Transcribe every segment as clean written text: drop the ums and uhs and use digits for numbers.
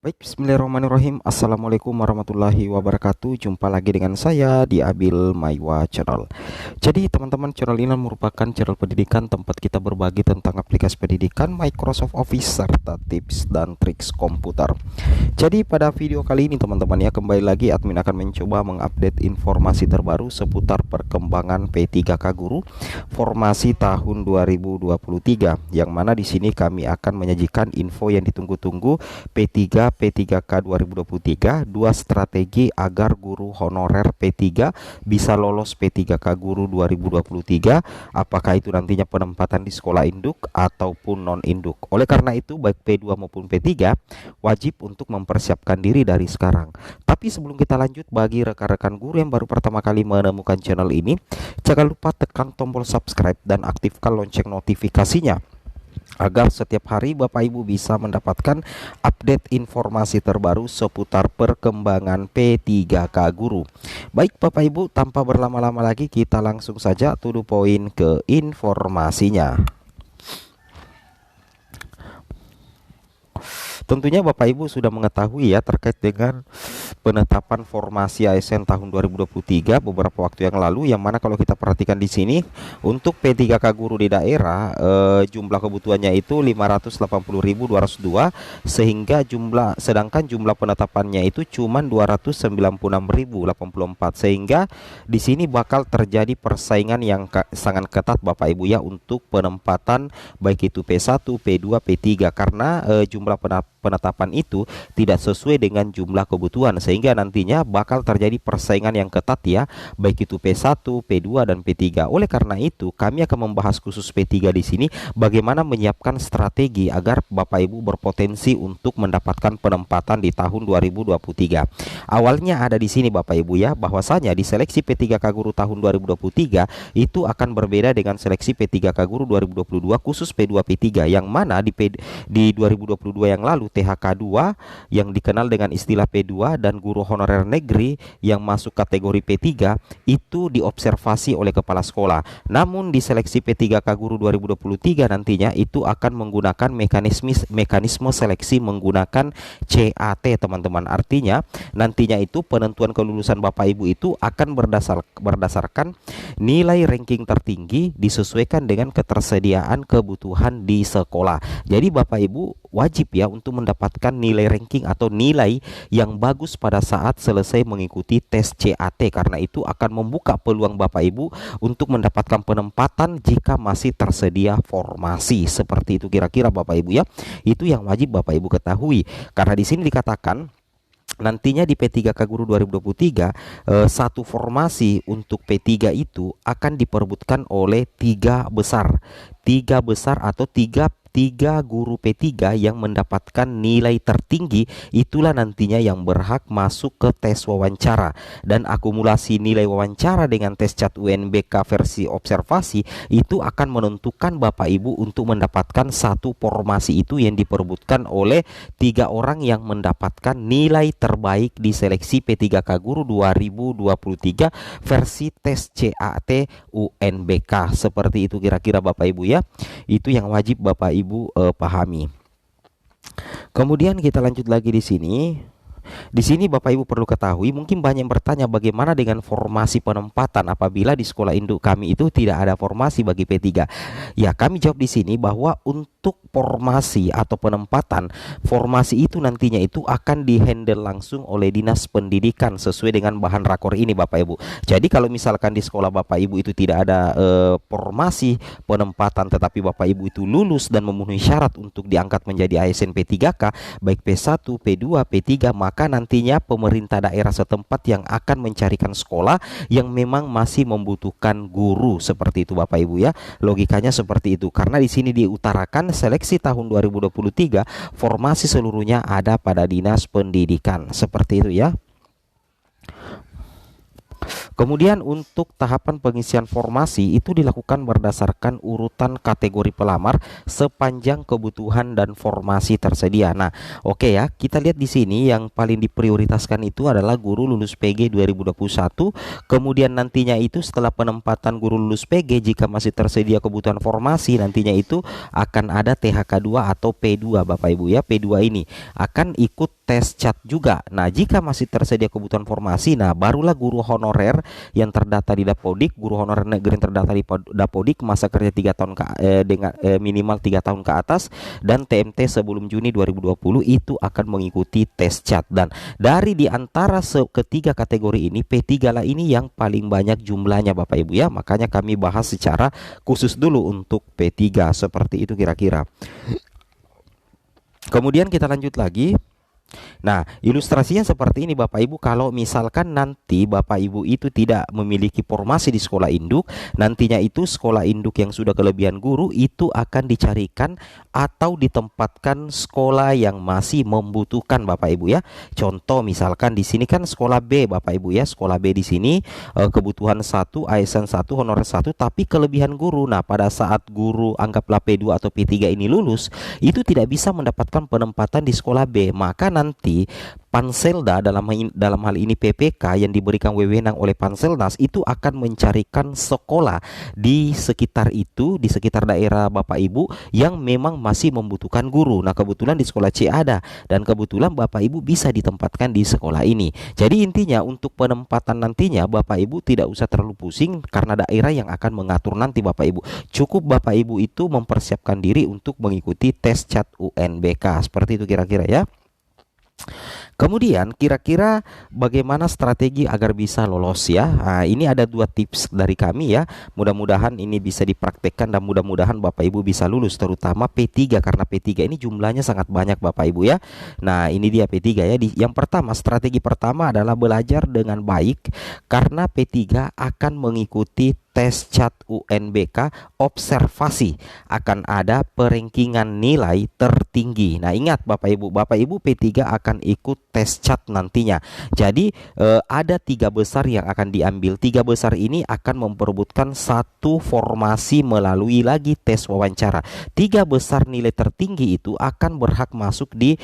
Baik, bismillahirrahmanirrahim. Assalamualaikum warahmatullahi wabarakatuh. Jumpa lagi dengan saya di Abil Maiwa Channel. Jadi teman-teman, channel ini merupakan channel pendidikan tempat kita berbagi tentang aplikasi pendidikan, Microsoft Office, serta tips dan triks komputer. Jadi pada video kali ini teman-teman ya, kembali lagi admin akan mencoba mengupdate informasi terbaru seputar perkembangan P3K Guru formasi tahun 2023, yang mana di sini kami akan menyajikan info yang ditunggu-tunggu P3K 2023, dua strategi agar guru honorer P3 bisa lolos P3K Guru 2023, apakah itu nantinya penempatan di sekolah induk ataupun non induk. Oleh karena itu baik P2 maupun P3 wajib untuk mempersiapkan diri dari sekarang. Tapi sebelum kita lanjut, bagi rekan-rekan guru yang baru pertama kali menemukan channel ini, jangan lupa tekan tombol subscribe dan aktifkan lonceng notifikasinya agar setiap hari Bapak Ibu bisa mendapatkan update informasi terbaru seputar perkembangan P3K Guru. Baik Bapak Ibu, tanpa berlama-lama lagi kita langsung saja to the point ke informasinya. Tentunya Bapak Ibu sudah mengetahui ya terkait dengan penetapan formasi ASN tahun 2023 beberapa waktu yang lalu, yang mana kalau kita perhatikan di sini untuk P3K Guru di daerah jumlah kebutuhannya itu 580.202, sehingga sedangkan jumlah penetapannya itu cuma 296.084, sehingga di sini bakal terjadi persaingan yang sangat ketat Bapak Ibu ya untuk penempatan baik itu P1, P2, P3, karena jumlah penetapan itu tidak sesuai dengan jumlah kebutuhan, sehingga nantinya bakal terjadi persaingan yang ketat ya, baik itu P1, P2 dan P3. Oleh karena itu kami akan membahas khusus P3 di sini bagaimana menyiapkan strategi agar Bapak Ibu berpotensi untuk mendapatkan penempatan di tahun 2023. Awalnya ada di sini Bapak Ibu ya, bahwasanya di seleksi P3K Guru tahun 2023 itu akan berbeda dengan seleksi P3K Guru 2022 khusus P2 P3, yang mana di 2022 yang lalu THK 2 yang dikenal dengan istilah P2 dan guru honorer negeri yang masuk kategori P3 itu diobservasi oleh kepala sekolah. Namun di seleksi P3K Guru 2023 nantinya itu akan menggunakan mekanisme seleksi menggunakan CAT teman-teman. Artinya nantinya itu penentuan kelulusan Bapak Ibu itu akan berdasarkan nilai ranking tertinggi disesuaikan dengan ketersediaan kebutuhan di sekolah. Jadi Bapak Ibu wajib ya untuk mendapatkan nilai ranking atau nilai yang bagus pada saat selesai mengikuti tes CAT, karena itu akan membuka peluang Bapak Ibu untuk mendapatkan penempatan jika masih tersedia formasi. Seperti itu kira-kira Bapak Ibu ya. Itu yang wajib Bapak Ibu ketahui, karena di sini dikatakan nantinya di P3K Guru 2023 satu formasi untuk P3 itu akan diperebutkan oleh tiga besar atau tiga guru P3 yang mendapatkan nilai tertinggi, itulah nantinya yang berhak masuk ke tes wawancara, dan akumulasi nilai wawancara dengan tes CAT UNBK versi observasi itu akan menentukan Bapak Ibu untuk mendapatkan satu formasi itu yang diperebutkan oleh tiga orang yang mendapatkan nilai terbaik di seleksi P3K Guru 2023 versi tes CAT UNBK. Seperti itu kira-kira Bapak Ibu ya. Itu yang wajib Bapak Ibu pahami. Kemudian kita lanjut lagi di sini. Di sini Bapak Ibu perlu ketahui, mungkin banyak yang bertanya bagaimana dengan formasi penempatan apabila di sekolah induk kami itu tidak ada formasi bagi P3. Ya, kami jawab di sini bahwa untuk formasi atau penempatan formasi itu nantinya itu akan dihandle langsung oleh Dinas Pendidikan sesuai dengan bahan rakor ini Bapak Ibu. Jadi kalau misalkan di sekolah Bapak Ibu itu tidak ada formasi penempatan, tetapi Bapak Ibu itu lulus dan memenuhi syarat untuk diangkat menjadi ASN P3K baik P1, P2, P3, maka nantinya pemerintah daerah setempat yang akan mencarikan sekolah yang memang masih membutuhkan guru. Seperti itu Bapak Ibu ya. Logikanya seperti itu, karena di sini diutarakan seleksi tahun 2023 formasi seluruhnya ada pada Dinas Pendidikan. Seperti itu ya. Kemudian untuk tahapan pengisian formasi itu dilakukan berdasarkan urutan kategori pelamar sepanjang kebutuhan dan formasi tersedia. Nah, oke ya, kita lihat di sini yang paling diprioritaskan itu adalah guru lulus PG 2021. Kemudian nantinya itu setelah penempatan guru lulus PG, jika masih tersedia kebutuhan formasi, nantinya itu akan ada THK 2 atau P2 Bapak Ibu ya. P2 ini akan ikut tes CAT juga. Nah, jika masih tersedia kebutuhan formasi, nah barulah guru honorer yang terdata di Dapodik, guru honorer negeri yang terdata di Dapodik masa kerja 3 tahun dengan minimal 3 tahun ke atas dan TMT sebelum Juni 2020 itu akan mengikuti tes CAT. Dan dari di antara ketiga kategori ini, P3 lah ini yang paling banyak jumlahnya Bapak Ibu ya. Makanya kami bahas secara khusus dulu untuk P3, seperti itu kira-kira. Kemudian kita lanjut lagi. Nah, ilustrasinya seperti ini Bapak Ibu. Kalau misalkan nanti Bapak Ibu itu tidak memiliki formasi di sekolah induk, nantinya itu sekolah induk yang sudah kelebihan guru itu akan dicarikan atau ditempatkan sekolah yang masih membutuhkan Bapak Ibu ya. Contoh misalkan di sini kan sekolah B Bapak Ibu ya. Sekolah B di sini kebutuhan 1, ASN 1, honorer 1, tapi kelebihan guru. Nah, pada saat guru anggaplah P2 atau P3 ini lulus, itu tidak bisa mendapatkan penempatan di sekolah B. Maka nanti Panselda dalam hal ini PPK yang diberikan wewenang oleh Panselnas itu akan mencarikan sekolah di sekitar itu, di sekitar daerah Bapak Ibu yang memang masih membutuhkan guru. Nah, kebetulan di sekolah C ada dan kebetulan Bapak Ibu bisa ditempatkan di sekolah ini. Jadi intinya untuk penempatan nantinya Bapak Ibu tidak usah terlalu pusing karena daerah yang akan mengatur nanti Bapak Ibu. Cukup Bapak Ibu itu mempersiapkan diri untuk mengikuti tes CAT UNBK. Seperti itu kira-kira ya. Kemudian kira-kira bagaimana strategi agar bisa lolos ya? Nah, ini ada 2 tips dari kami ya. Mudah-mudahan ini bisa dipraktekkan dan mudah-mudahan Bapak Ibu bisa lulus, terutama P3 karena P3 ini jumlahnya sangat banyak Bapak Ibu ya. Nah, ini dia P3 ya. Yang pertama, strategi pertama adalah belajar dengan baik karena P3 akan mengikuti tes CAT UNBK observasi, akan ada perankingan nilai tertinggi. Nah, ingat Bapak Ibu P3 akan ikut tes CAT nantinya. Jadi ada 3 besar yang akan diambil. 3 besar ini akan memperebutkan 1 formasi melalui lagi tes wawancara. 3 besar nilai tertinggi itu akan berhak masuk di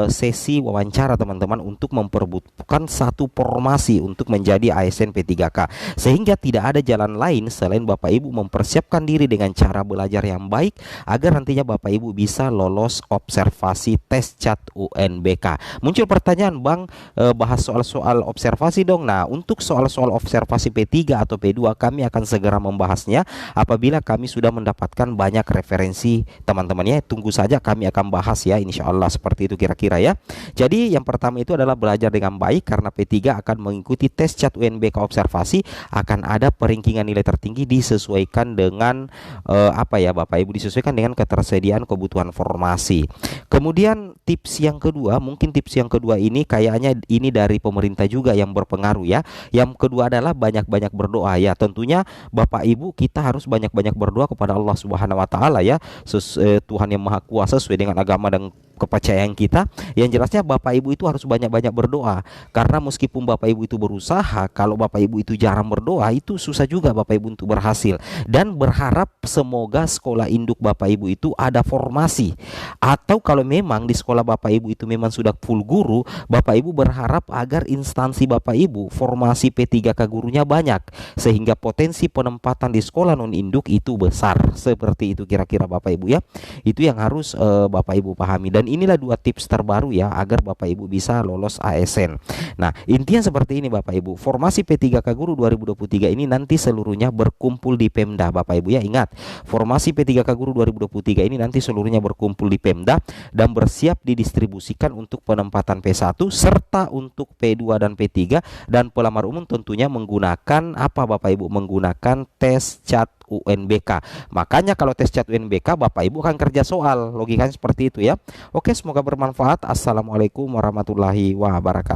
sesi wawancara teman-teman untuk memperebutkan 1 formasi untuk menjadi ASN P3K. Sehingga tidak ada jalan lain selain Bapak Ibu mempersiapkan diri dengan cara belajar yang baik agar nantinya Bapak Ibu bisa lolos observasi tes CAT UNBK. Muncul pertanyaan, Bang, bahas soal-soal observasi dong. Nah, untuk soal-soal observasi P3 atau P2 kami akan segera membahasnya apabila kami sudah mendapatkan banyak referensi teman-temannya. Tunggu saja, kami akan bahas ya, insya Allah. Seperti itu kira-kira ya. Jadi yang pertama itu adalah belajar dengan baik karena P3 akan mengikuti tes CAT UNBK observasi, akan ada peringkingan nilai tertinggi disesuaikan dengan apa ya Bapak Ibu, disesuaikan dengan ketersediaan kebutuhan formasi. Kemudian tips yang kedua, mungkin tips yang kedua ini kayaknya ini dari pemerintah juga yang berpengaruh ya. Yang kedua adalah banyak-banyak berdoa ya. Tentunya Bapak Ibu kita harus banyak-banyak berdoa kepada Allah Subhanahu wa taala ya. Tuhan yang Maha Kuasa sesuai dengan agama dan kepercayaan kita. Yang jelasnya Bapak Ibu itu harus banyak-banyak berdoa karena meskipun Bapak Ibu itu berusaha, kalau Bapak Ibu itu jarang berdoa itu susah juga Bapak Ibu untuk berhasil. Dan berharap semoga sekolah induk Bapak Ibu itu ada formasi, atau kalau memang di sekolah Bapak Ibu itu memang sudah full guru, Bapak Ibu berharap agar instansi Bapak Ibu formasi P3K gurunya banyak sehingga potensi penempatan di sekolah non induk itu besar. Seperti itu kira-kira Bapak Ibu ya. Itu yang harus Bapak Ibu pahami. Dan inilah 2 tips terbaru ya agar Bapak Ibu bisa lolos ASN. Nah, intinya seperti ini Bapak Ibu. Formasi P3K Guru 2023 ini nanti seluruhnya berkumpul di Pemda Bapak Ibu ya. Ingat, formasi P3K Guru 2023 ini nanti seluruhnya berkumpul di Pemda dan bersiap didistribusikan untuk penempatan P1 serta untuk P2 dan P3, dan pelamar umum tentunya menggunakan apa Bapak Ibu? Menggunakan tes CAT UNBK. Makanya kalau tes CAT UNBK Bapak Ibu akan kerja soal. Logikanya seperti itu ya. Oke, semoga bermanfaat. Assalamualaikum warahmatullahi wabarakatuh.